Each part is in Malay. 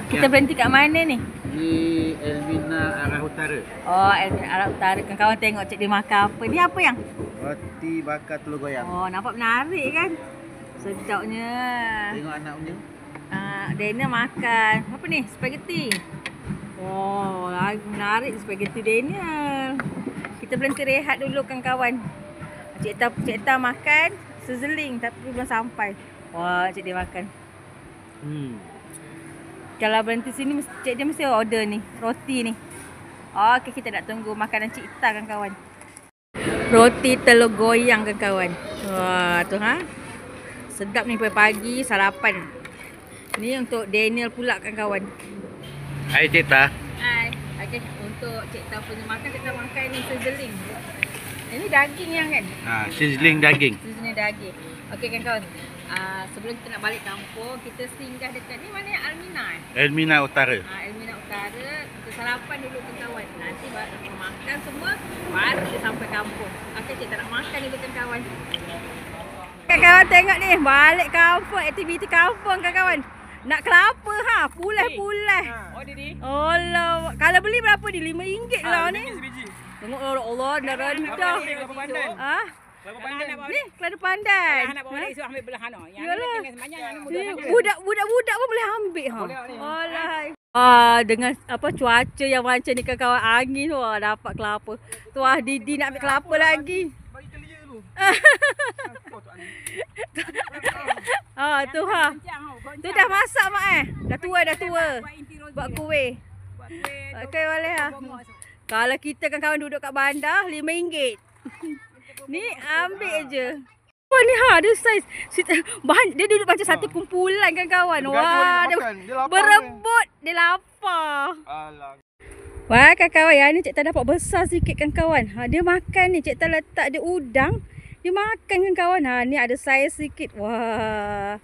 Kita berhenti kat mana ni? Di Elmina arah utara. Oh, Elmina arah utara. Kawan-kawan tengok cik dia makan apa. Ni apa yang? Roti bakar telur goyang. Oh, nampak menarik kan? Sedapnya. Tengok anak punya. Daniel makan. Apa ni? Spaghetti. Oh, lagi menarik spaghetti Daniel. Kita berhenti rehat dulu kawan-kawan. Cik Ta makan sizzling tapi belum sampai. Wah, cik dia makan. Kalau berhenti sini cik dia mesti order ni, roti ni. Okey, kita nak tunggu makanan Cik Ta kawan-kawan. Roti telur goyang kawan-kawan. Wah, tu sedap ni pagi-pagi sarapan. Ni untuk Daniel pula kawan-kawan. Hai Cik Ta. Hai. Okey, untuk Cik Ta punya makan, Cik Ta makan ni sizzling. Ini daging yang kan? Sizzling daging. Sizzling daging. Okey kawan-kawan. Sebelum kita nak balik kampung, kita singgah dekat ni mana Elmina? Elmina Utara. Elmina Utara. Kita sarapan dulu kawan-kawan. Nanti baru kita makan semua, baru kita sampai kampung. Okey, kita nak makan dulu kawan-kawan. Kawan-kawan tengok ni, balik kampung, aktiviti kampung kawan-kawan. Nak kelapa pulai-pulai. Oh Didi. Allah, kalau beli berapa ni? RM5 lah ni. Sebiji. Tengok Allah dah rendah. Kelapa pandan. Kelapa pandan. Ni kelapa pandan. Anak bawa balik suruh ambil belah ano. Yang ni tinggal sebanyak yang mudah sangat. Budak-budak pun boleh ambil Alah. Dengan apa cuaca yang macam ni kawan angin dapat kelapa. Tu Didi nak ambil kelapa lagi. Bagi kelia dulu. Tu Tu dah masak mak Dah tua. Buat kuih. Okey boleh Kalau kita kawan duduk kat bandar RM5. Ni ambil je. Apa ni dia saiz. Dia duduk macam satu kumpulan kawan. Wah, dia berebut. Dia lapar. Alah. Wah kawan yang ni Cik Ta dapat besar sikit kawan. Dia makan ni Cik Ta letak dia udang. Dia makan kawan. Ni ada saiz sikit. Wah.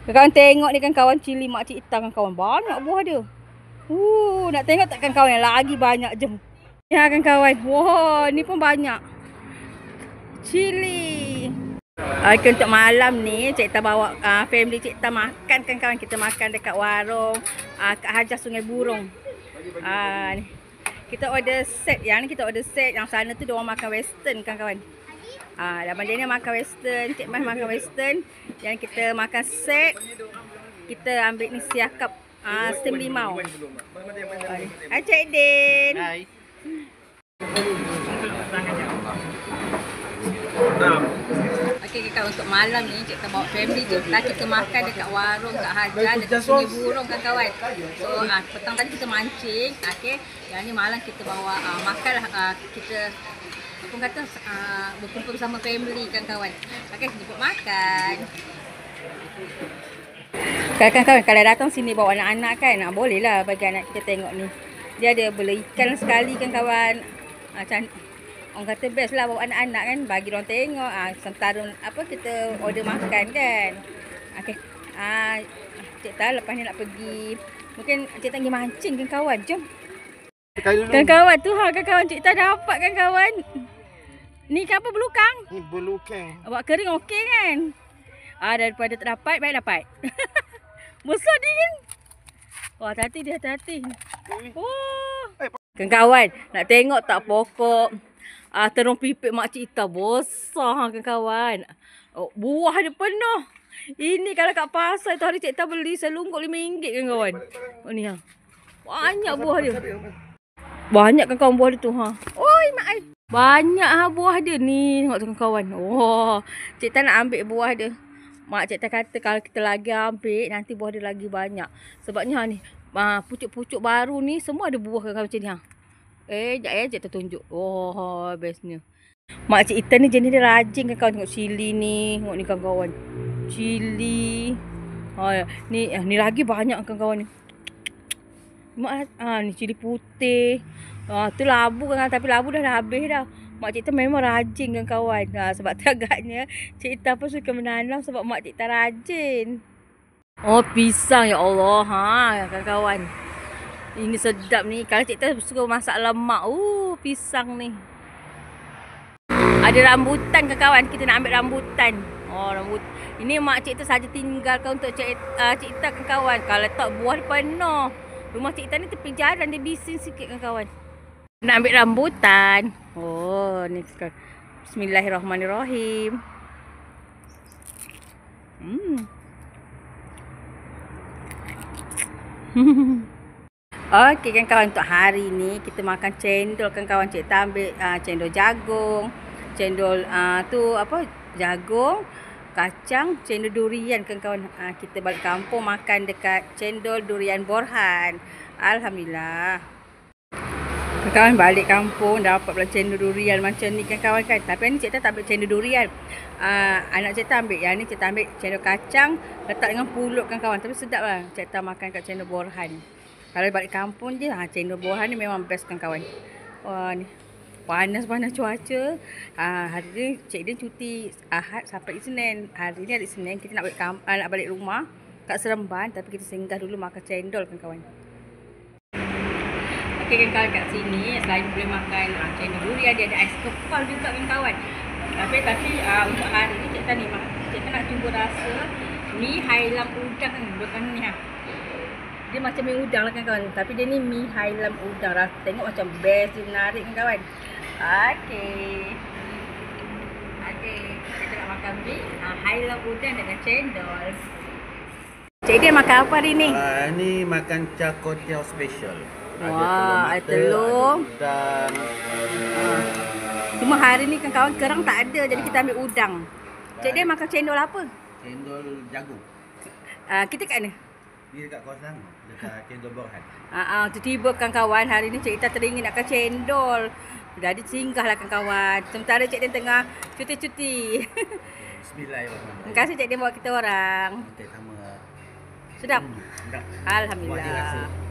Kawan tengok ni kawan cili mak Cik Ta kawan. Banyak buah dia. Nak tengok tak kawan yang lagi banyak jom. Ya kawan. Wah, ni pun banyak. Cili. Okey, untuk malam ni Cik Ta bawa family Cik Ta makan kawan. Kita makan dekat warung Kak Hajah Sungai Burung. Ni. Kita order set. Yang ni kita order set. Yang sana tu dia orang makan western kawan. Dalam dia ni makan western, Cik Mas makan western. Yang kita makan set. Kita ambil ni siakap steam limau. Hai Cik Din. Hai. Okey kawan, untuk malam ni Cik Ta bawa family je. Kita makan dekat warung Kak Hajah dekat Sungai Burung kawan. So petang tadi kita mancing. Okey, yang ni malam kita bawa makan kita apa kata berkumpul bersama family kawan. Okey, jemput makan. Kawan-kawan kalau datang sini bawa anak-anak kan, boleh lah bagi anak kita tengok ni. Dia ada beli ikan sekali kawan. Orang kata best lah bawa anak-anak kan, bagi orang tengok sentara apa kita order makan kan. Okey. Cik Ta lepas ni nak pergi. Mungkin Cik Ta pergi mancing kawan. Jom. Kawan tu kawan Cik Ta dapat kawan. Ni kan apa belukang? Ni belukang. Awak kering okey kan? Daripada tak dapat, baik dapat. Besar dia kan? Wah, hati-hati dia, hati-hati. Kawan, nak tengok tak pokok terung pipit mak Cik Ta besar kawan. Buah dia penuh. Ini kalau kat pasar tu hari Cik Ta beli selungguk RM5 kawan. Ni banyak buah dia. Banyak kawan buah dia tu Oi mak ai. Banyak buah dia ni. Tengok tu kawan. Oh, Cik Ta nak ambil buah dia. Mak Cik Ta kata kalau kita lagi ambil nanti buah dia lagi banyak. Sebabnya ni pucuk-pucuk baru ni semua ada buah kawan macam ni sekejap Cik Ta tunjuk. Oh, bestnya. Mak Cik Ta ni jenis dia rajin kawan. Tengok cili ni. Tengok ni kawan-kawan. Cili. Ni lagi banyak kawan-kawan ni. Mak ni cili putih. Tu labu kan, tapi labu dah habis dah. Mak Cik Ta memang rajin kawan. Sebab tu agaknya Cik Ta pun suka menanam sebab mak Cik Ta rajin. Oh, pisang ya Allah kawan-kawan. Ini sedap ni. Kalau Cik Ta suka masak lemak, pisang ni. Ada rambutan kawan. Kita nak ambil rambutan. Ini mak cik tu saja tinggalkan untuk cik Ita kawan. Kalau tak buah dia penuh. Rumah cik Ita ni tepi jalan, dia bising sikit kawan. Nak ambil rambutan. Oh, ni sekarang. Bismillahirrahmanirrahim. Okey kan kawan, untuk hari ni kita makan cendol kan kawan. Cik Ita ambil cendol jagung. Cendol tu apa? Jagung, kacang, cendol durian kan kawan. Kita balik kampung makan dekat cendol durian Borhan. Alhamdulillah. Kawan balik kampung dapat pula cendol durian macam ni kan kawan kan. Tapi ni Cik Ita tak ambil cendol durian. Anak Cik Ita ambil. Yang ni Cik Ita ambil cendol kacang letak dengan pulut kan kawan. Tapi sedap lah Cik Ita makan kat cendol Borhan. Kalau balik kampung je cendol Borhan ni memang best kan kawan. Wah ni panas-panas cuaca. Hari ni Cik dia cuti Ahad sampai Isnin. Hari ni hari Isnin kita nak balik rumah kat Seremban, tapi kita singgah dulu makan cendol kan kawan. Okey kan kawan, kat sini selain boleh makan cendol durian, dia ada ais kepal juga kan kawan. Tapi untuk hari ni Cik Ita ni Cik Ita nak cuba rasa mi hailam udang kan. Bukan ni dia macam mi udang lah kan kawan. Tapi dia ni mi hailam udang. Rasa tengok macam best, dia menarik kan kawan. Okey, kita nak makan mi hailam udang dengan cendol. Cik dia makan apa hari ni? Ni makan char kway teow special. Wah, ada telur. Dan Cuma hari ni kan kawan kerang tak ada, jadi kita ambil udang. Cik dia makan cendol apa? cendol jagung. Kita kat mana? Ni dekat kawasan dekat cendol Borhan. Tiba-tiba kan kawan, hari ni Cik Ita teringin nak makan cendol. Jadi singgahlah kan kawan. Sementara Cik dia tengah cuti-cuti. Bismillahirrahmanirrahim. Terima kasih Cik dia bawa kita orang. Okey, sama. Sedap? Sedap. Alhamdulillah. Buat dia rasa.